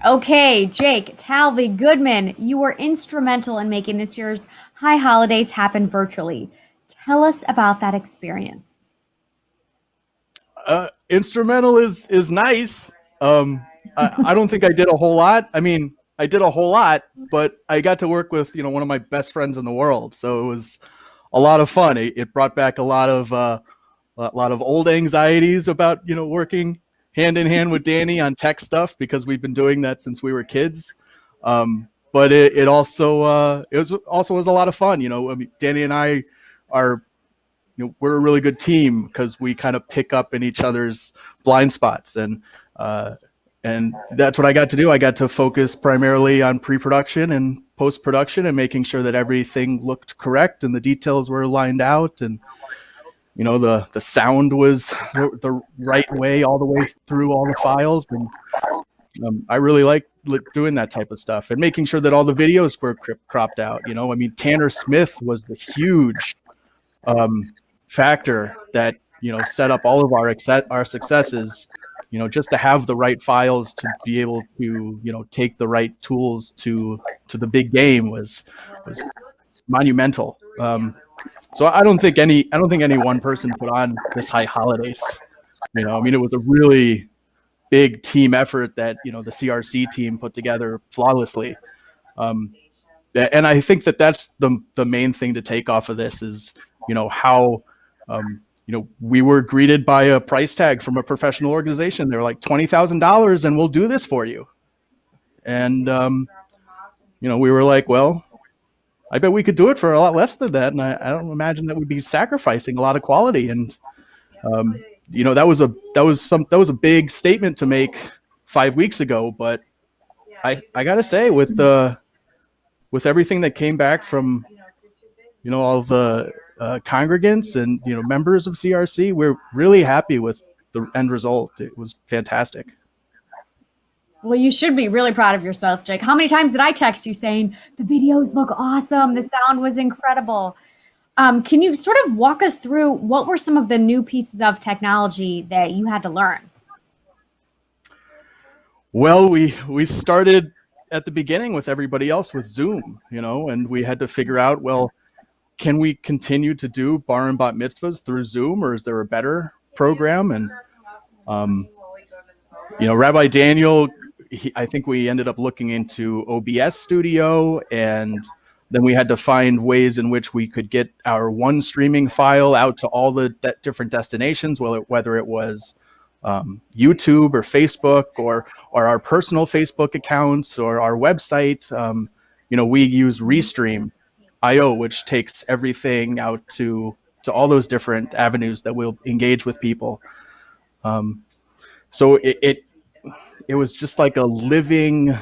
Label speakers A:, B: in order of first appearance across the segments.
A: Okay, Jake, Talvey, Goodman, you were instrumental in making this year's High Holidays happen virtually. Tell us about that experience.
B: Instrumental is nice. I don't think I did a whole lot. I mean, I did a whole lot, but I got to work with one of my best friends in the world, so it was a lot of fun. It brought back a lot of old anxieties about working hand in hand with Danny on tech stuff because we've been doing that since we were kids. But it also was a lot of fun. I mean, Danny and I are we're a really good team because we kind of pick up in each other's blind spots, and that's what I got to do. I got to focus primarily on pre-production and post-production and making sure that everything looked correct and the details were lined out, and the sound was the right way all the way through all the files. And I really like doing that type of stuff and making sure that all the videos were cropped out. I mean, Tanner Smith was the huge factor that set up all of our successes. Just to have the right files to be able to take the right tools to the big game was monumental. So I don't think any one person put on this High Holidays. I mean, it was a really big team effort that the CRC team put together flawlessly. And I think that's the main thing to take off of this is how we were greeted by a price tag from a professional organization. They're like $20,000 and we'll do this for you. And we were like, well, I bet we could do it for a lot less than that, and I don't imagine that we'd be sacrificing a lot of quality. And that was a big statement to make 5 weeks ago. But I gotta say, with everything that came back from all the congregants and members of CRC, we're really happy with the end result. It was fantastic.
A: Well, you should be really proud of yourself, Jake. How many times did I text you saying the videos look awesome, the sound was incredible? Can you sort of walk us through what were some of the new pieces of technology that you had to learn?
B: Well, we started at the beginning with everybody else with Zoom, and we had to figure out, well, can we continue to do bar and bat mitzvahs through Zoom, or is there a better program? And Rabbi Daniel, I think we ended up looking into OBS Studio, and then we had to find ways in which we could get our one streaming file out to all the different destinations, whether it was YouTube or Facebook or our personal Facebook accounts or our website. We use Restream.io, which takes everything out to all those different avenues that will engage with people. So it was just like a living,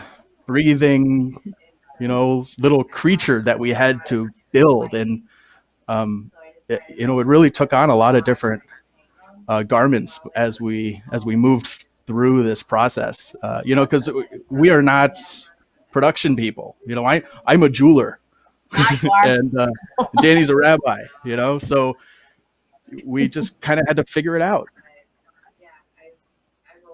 B: breathing, little creature that we had to build. And, it really took on a lot of different garments as we moved through this process, because we are not production people. I'm a jeweler and Danny's a rabbi, so we just kind of had to figure it out.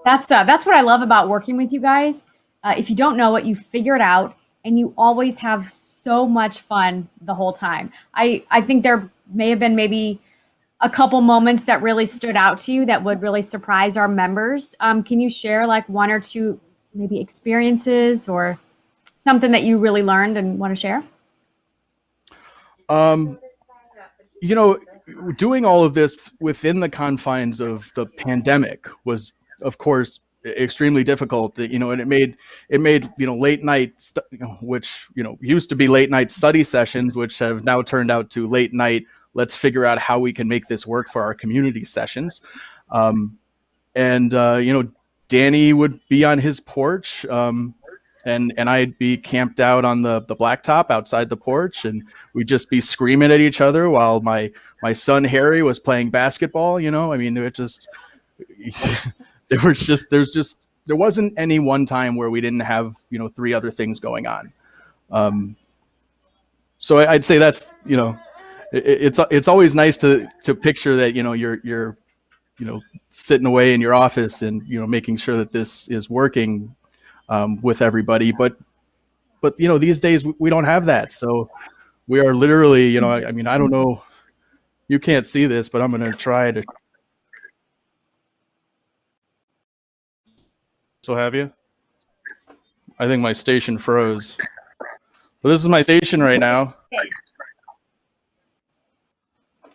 A: That's what I love about working with you guys. If you don't know it, you figure it out, and you always have so much fun the whole time. I think there may have been maybe a couple moments that really stood out to you that would really surprise our members. Can you share like one or two maybe experiences or something that you really learned and want to share?
B: Doing all of this within the confines of the pandemic was, of course, extremely difficult. And it made late night, which used to be late night study sessions, which have now turned out to late night. Let's figure out how we can make this work for our community sessions. Danny would be on his porch, and I'd be camped out on the blacktop outside the porch, and we'd just be screaming at each other while my son Harry was playing basketball. I mean, it just there wasn't any one time where we didn't have 3 other things going on. So I'd say that's it's always nice to picture that you're sitting away in your office and making sure that this is working with everybody. But these days we don't have that. So we are literally, I mean, I don't know, you can't see this, but I'm going to try to. So have you? I think my station froze. But this is my station right now.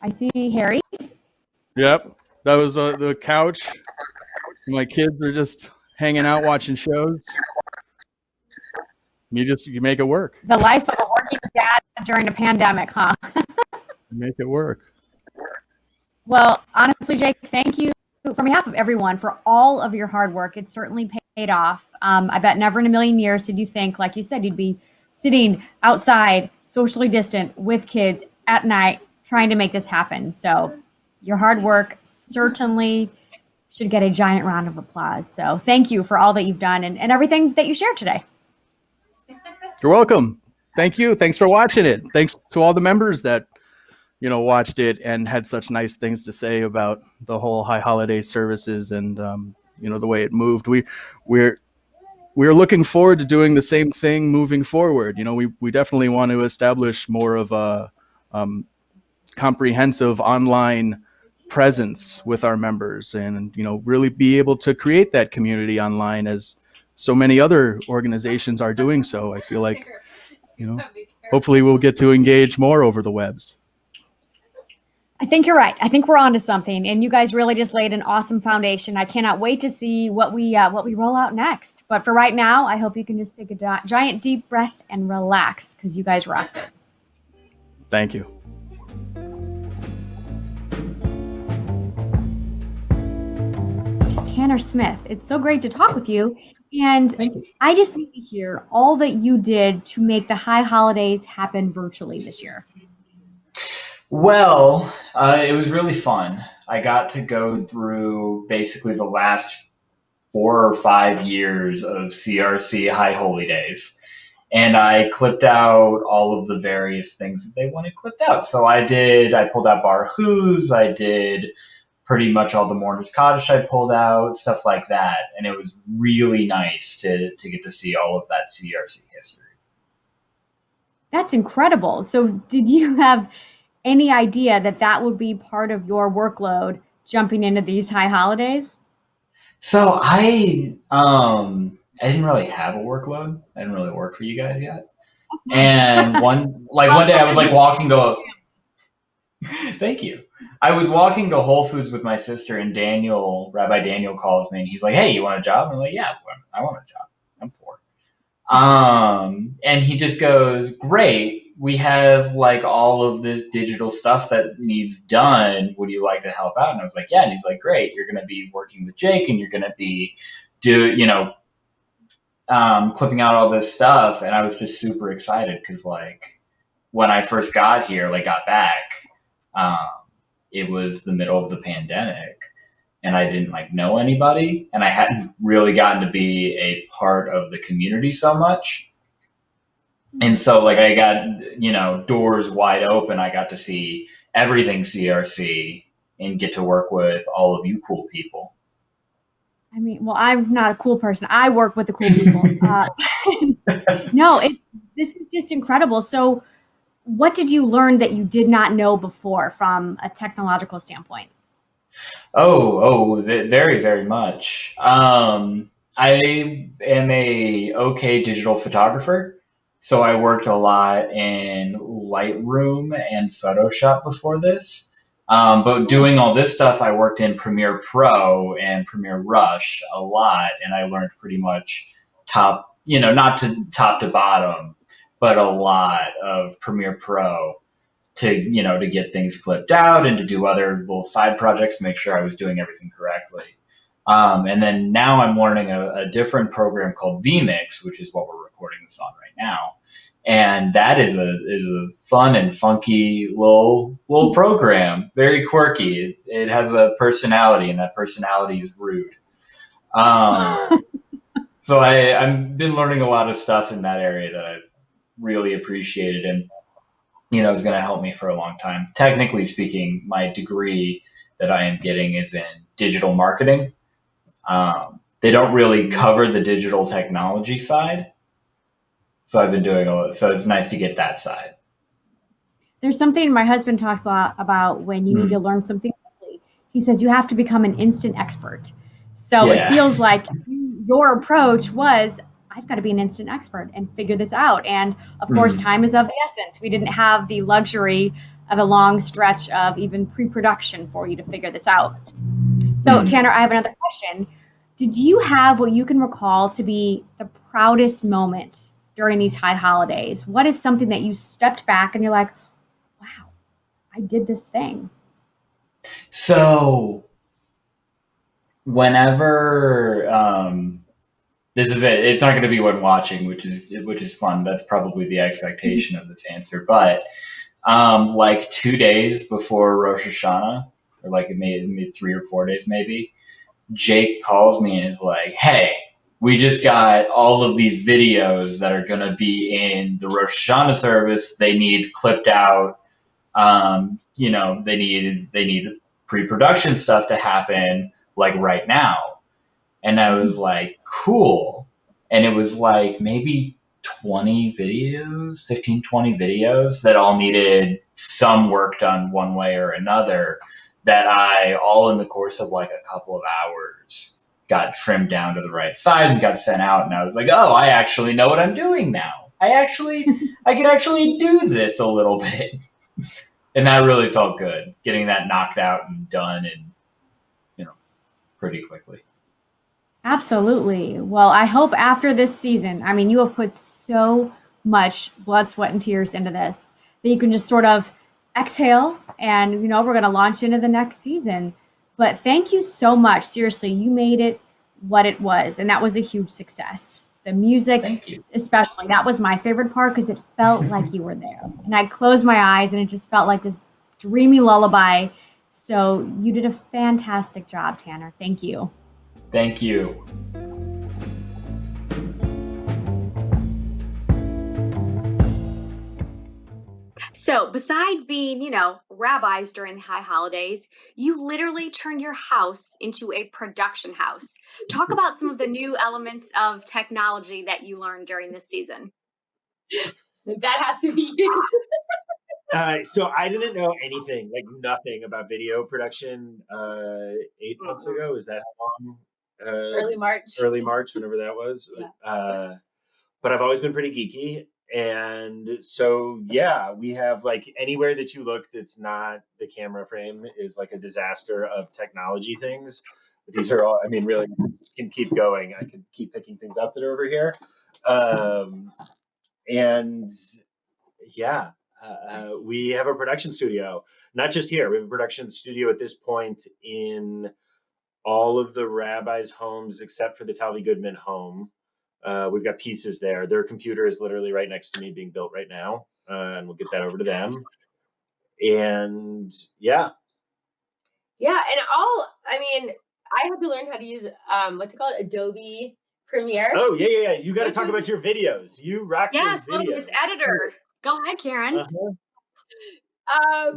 A: I see Harry.
B: Yep. That was the couch. My kids are just hanging out watching shows. You make it work.
A: The life of a working dad during a pandemic, huh?
B: You make it work.
A: Well, honestly, Jake, thank you from behalf of everyone for all of your hard work. It certainly paid off. I bet never in a million years did you think, like you said, you'd be sitting outside, socially distant with kids at night trying to make this happen. So your hard work certainly should get a giant round of applause. So thank you for all that you've done and everything that you shared today.
B: You're welcome. Thank you. Thanks for watching it. Thanks to all the members that watched it and had such nice things to say about the whole high holiday services and the way it moved. We're looking forward to doing the same thing moving forward. We definitely want to establish more of a comprehensive online presence with our members and really be able to create that community online as so many other organizations are doing so. I feel like hopefully we'll get to engage more over the webs.
A: I think you're right. I think we're onto something, and you guys really just laid an awesome foundation. I cannot wait to see what we roll out next. But for right now, I hope you can just take a giant deep breath and relax because you guys rocked it.
B: Thank you.
A: Tanner Smith, it's so great to talk with you. And
C: Thank you.
A: I just need to hear all that you did to make the high holidays happen virtually this year.
C: Well, it was really fun. I got to go through basically the last 4 or 5 years of CRC High Holy Days. And I clipped out all of the various things that they wanted clipped out. So I pulled out Bar Who's, I did pretty much all the Mourner's Cottage I pulled out, stuff like that. And it was really nice to get to see all of that CRC history.
A: That's incredible. So did you have any idea that would be part of your workload jumping into these high holidays?
C: So I didn't really have a workload. I didn't really work for you guys yet. And one day I was like walking to thank you. I was walking to Whole Foods with my sister and Rabbi Daniel calls me and he's like, "Hey, you want a job?" And I'm like, "Yeah, I want a job. I'm poor." And he just goes, "Great. We have like all of this digital stuff that needs done. Would you like to help out?" And I was like, "Yeah." And he's like, "Great. You're going to be working with Jake and you're going to be clipping out all this stuff." And I was just super excited because like when I first got here, got back, it was the middle of the pandemic and I didn't know anybody and I hadn't really gotten to be a part of the community so much. And so I got, doors wide open. I got to see everything CRC and get to work with all of you cool people.
A: I mean, well, I'm not a cool person. I work with the cool people. No, this is just incredible. So what did you learn that you did not know before from a technological standpoint?
C: Oh, very, very much. I am a okay digital photographer. So I worked a lot in Lightroom and Photoshop before this. But doing all this stuff, I worked in Premiere Pro and Premiere Rush a lot. And I learned pretty much not to top to bottom, but a lot of Premiere Pro to get things clipped out and to do other little side projects, make sure I was doing everything correctly. And then now I'm learning a different program called vMix, which is what we're recording this on right now. And that is a fun and funky little program, very quirky. It has a personality, and that personality is rude. So I've been learning a lot of stuff in that area that I've really appreciated, and it's going to help me for a long time. Technically speaking, my degree that I am getting is in digital marketing. they don't really cover the digital technology side. So I've been doing so it's nice to get that side.
A: There's something my husband talks a lot about when you need to learn something quickly. He says you have to become an instant expert. So it
C: Yeah.
A: feels like your approach was, I've got to be an instant expert and figure this out. And of course, time is of the essence. We didn't have the luxury of a long stretch of even pre-production for you to figure this out. So Tanner, I have another question. Did you have what you can recall to be the proudest moment during these high holidays? What is something that you stepped back and you're like, wow, I did this thing?
C: So whenever this is it, it's not going to be when watching, which is fun. That's probably the expectation of this answer. But like 2 days before Rosh Hashanah, or like maybe 3 or 4 days maybe, Jake calls me and is like, "Hey, we just got all of these videos that are going to be in the Rosh Hashanah service. They need clipped out. They need pre-production stuff to happen like right now." And I was like, "Cool." And it was like maybe 20 videos, 15, 20 videos that all needed some work done one way or another, that I, all in the course of like a couple of hours, got trimmed down to the right size and got sent out. And I was like, oh, I actually know what I'm doing now. I could actually do this a little bit. And that really felt good, getting that knocked out and done and, pretty quickly.
A: Absolutely. Well, I hope after this season, I mean, you have put so much blood, sweat, and tears into this that you can just sort of exhale and, we're going to launch into the next season. But thank you so much. Seriously, you made it what it was, and that was a huge success. The music,
C: Thank you.
A: especially, that was my favorite part because it felt like you were there. And I'd close my eyes and it just felt like this dreamy lullaby. So you did a fantastic job, Tanner. Thank you.
C: Thank you.
A: So, besides being, rabbis during the high holidays, you literally turned your house into a production house. Talk about some of the new elements of technology that you learned during this season.
D: That has to be you.
E: So I didn't know anything, like nothing about video production 8 months ago. Is that how long?
D: Early March,
E: whenever that was.
D: Yeah.
E: But I've always been pretty geeky. And so, yeah, we have like anywhere that you look that's not the camera frame is like a disaster of technology things. These are all, I mean, really can keep going. I could keep picking things up that are over here. And yeah, we have a production studio, not just here. We have a production studio at this point in all of the rabbis' homes except for the Rabbi Goodman home. We've got pieces there. Their computer is literally right next to me being built right now, and we'll get that over to them. And yeah.
D: Yeah, and I had to learn how to use what's it called, Adobe Premiere.
E: Oh yeah. You got to talk about your videos. You rock those videos.
A: Yes, editor. Go ahead, Karen.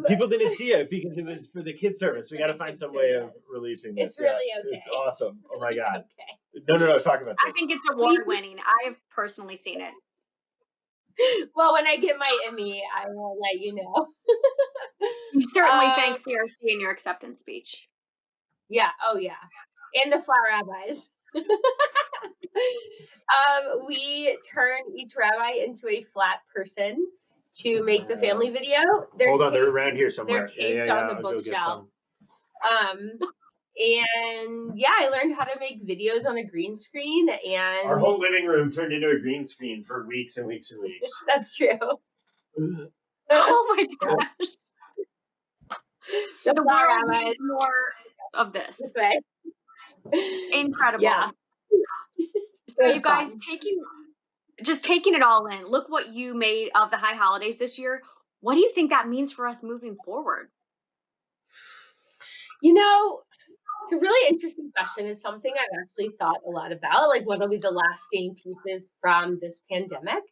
E: People didn't see it because it was for the kids service. We got to find some way of releasing this.
D: It's really okay.
E: It's awesome. Oh my god.
D: Okay.
E: No. Talk about this.
A: I think it's award winning. I have personally seen it.
D: Well, when I get my Emmy, I will let you know.
A: You certainly thank CRC in your acceptance speech.
D: Yeah. Oh yeah. And the Flat Rabbis. We turn each rabbi into a flat person to make the family video.
E: They're around here somewhere.
D: They're taped on the bookshelf. And yeah, I learned how to make videos on a green screen, and
E: our whole living room turned into a green screen for weeks and weeks and weeks.
D: That's true.
A: Oh my gosh.
D: The
A: world needs more of this.
D: Okay.
A: Incredible.
D: Yeah.
A: So you guys taking it all in. Look what you made of the high holidays this year. What do you think that means for us moving forward?
D: It's a really interesting question. It's something I've actually thought a lot about, like what will be the lasting pieces from this pandemic.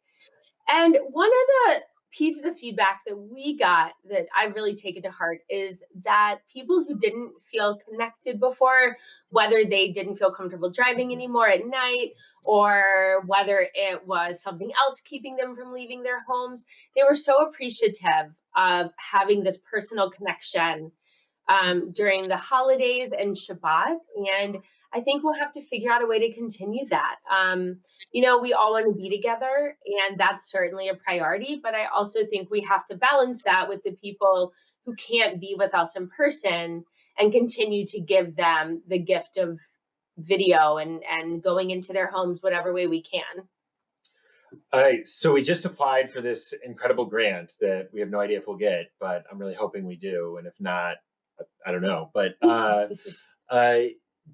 D: And one of the pieces of feedback that we got that I've really taken to heart is that people who didn't feel connected before, whether they didn't feel comfortable driving anymore at night, or whether it was something else keeping them from leaving their homes, they were so appreciative of having this personal connection during the holidays and Shabbat. And I think we'll have to figure out a way to continue that. We all want to be together, and that's certainly a priority. But I also think we have to balance that with the people who can't be with us in person and continue to give them the gift of video and going into their homes whatever way we can.
E: So we just applied for this incredible grant that we have no idea if we'll get, but I'm really hoping we do. And if not, I don't know. But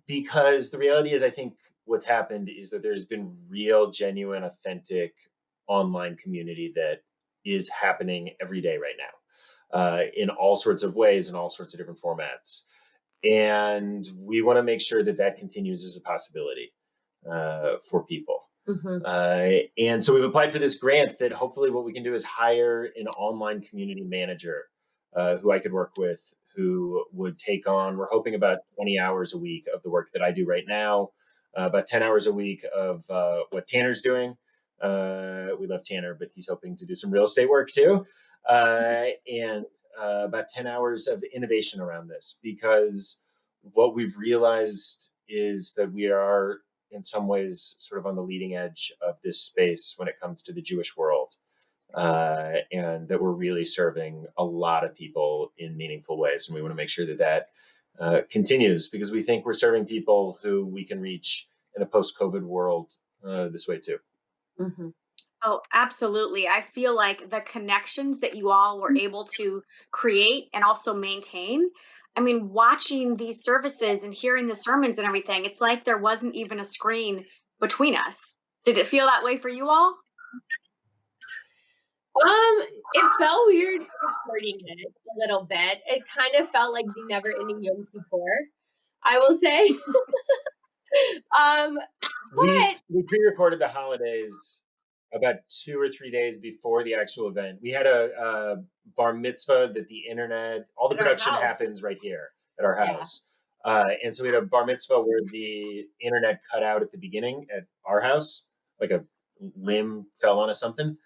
E: because the reality is, I think what's happened is that there's been real, genuine, authentic online community that is happening every day right now, in all sorts of ways, in all sorts of different formats. And we want to make sure that that continues as a possibility for people. And so we've applied for this grant that hopefully what we can do is hire an online community manager who I could work with, who would take on, we're hoping about 20 hours a week of the work that I do right now, about 10 hours a week of what Tanner's doing. We love Tanner, but he's hoping to do some real estate work too. And about 10 hours of innovation around this, because what we've realized is that we are in some ways sort of on the leading edge of this space when it comes to the Jewish world. And that we're really serving a lot of people in meaningful ways. And we want to make sure that that continues, because we think we're serving people who we can reach in a post-COVID world this way too.
F: Oh, absolutely. I feel like the connections that you all were able to create and also maintain. I mean, watching these services and hearing the sermons and everything, it's like there wasn't even a screen between us. Did it feel that way for you all?
D: It felt weird recording it a little bit. It kind of felt like the never-ending Yom Kippur, I will say.
E: We pre-recorded the holidays about 2 or 3 days before the actual event. We had a bar mitzvah that the internet, all the production happens right here at our house. And so we had a bar mitzvah where the internet cut out at the beginning at our house, like a limb fell on something.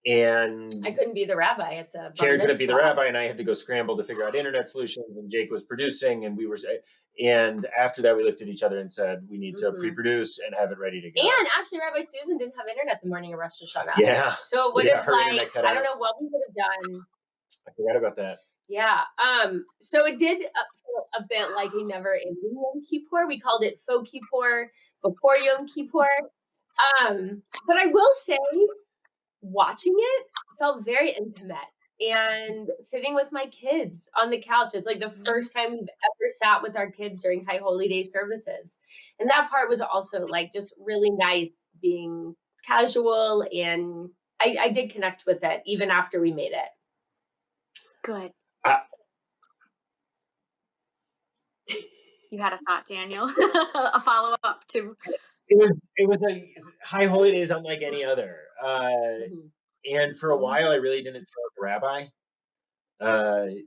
E: And
D: I couldn't be the rabbi at the
E: Karen couldn't be the rabbi, and I had to go scramble to figure out internet solutions, and Jake was producing, and after that we looked at each other and said, we need to pre-produce and have it ready to go.
D: And actually Rabbi Susan didn't have internet the morning of Rosh Hashanah.
E: Yeah.
D: So it would have I don't know what we would have done.
E: I forgot about that.
D: Yeah. So it did feel a bit like a never-ending Yom Kippur. We called it Faux Kippur before Yom Kippur. But I will say, watching it felt very intimate, and sitting with my kids on the couch, it's like the first time we've ever sat with our kids during High Holy Day services. And that part was also like just really nice, being casual, and I did connect with it even after we made it.
F: Good. You had a thought, Daniel? A follow-up to...
E: It was a High Holy Days unlike any other. And for a while, I really didn't feel like a rabbi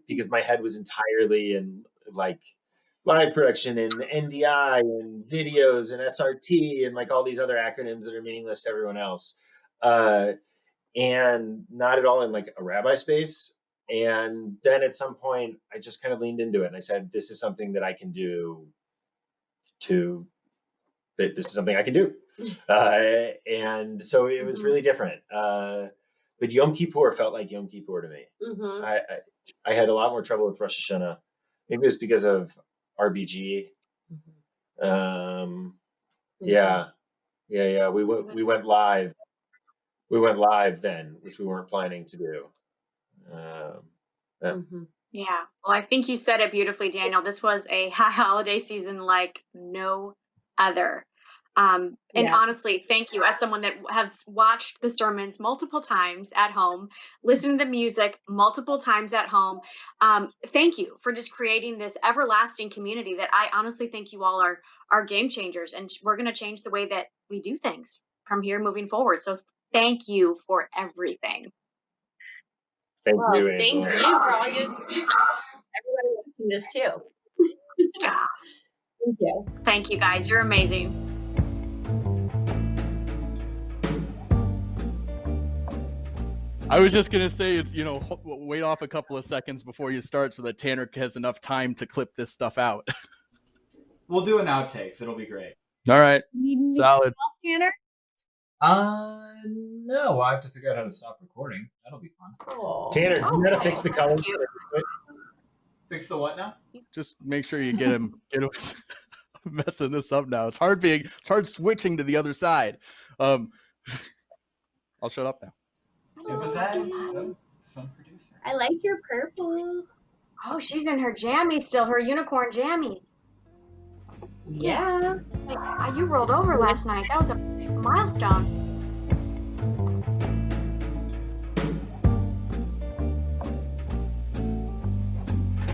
E: because my head was entirely in like live production and NDI and videos and SRT and like all these other acronyms that are meaningless to everyone else. And not at all in like a rabbi space. And then at some point, I just kind of leaned into it and I said, this is something that I can do that this is something I can do. And so it was really different. But Yom Kippur felt like Yom Kippur to me. I had a lot more trouble with Rosh Hashanah. Maybe it was because of RBG. Yeah. We went live. We went live then, which we weren't planning to do.
F: Yeah. Well, I think you said it beautifully, Daniel. This was a high holiday season like no other. And honestly, thank you, as someone that has watched the sermons multiple times at home, listened to the music multiple times at home. Thank you for just creating this everlasting community that I honestly think you all are game changers, and we're going to change the way that we do things from here moving forward. So thank you for everything.
E: Thank
D: Well,
E: you,
D: thank
E: Angela.
D: you for all your support. Everybody watching this too.
F: Yeah.
D: Thank you.
F: Thank you guys. You're amazing.
B: I was just gonna say, it's wait off a couple of seconds before you start so that Tanner has enough time to clip this stuff out.
C: We'll do an outtakes. It'll be great.
B: All right,
A: Need anything
B: solid.
A: else, Tanner?
C: No, I have to figure out how to stop recording. That'll be fun.
D: Oh.
E: Tanner, do you know how to fix the color?
F: Cute.
C: Fix the what now?
B: Just make sure you get him messing this up now. It's hard switching to the other side. I'll shut up now.
C: It was that some producer.
D: I like your purple.
F: Oh, she's in her jammies still, her unicorn jammies.
D: Yeah.
F: Like, you rolled over last night. That was a milestone.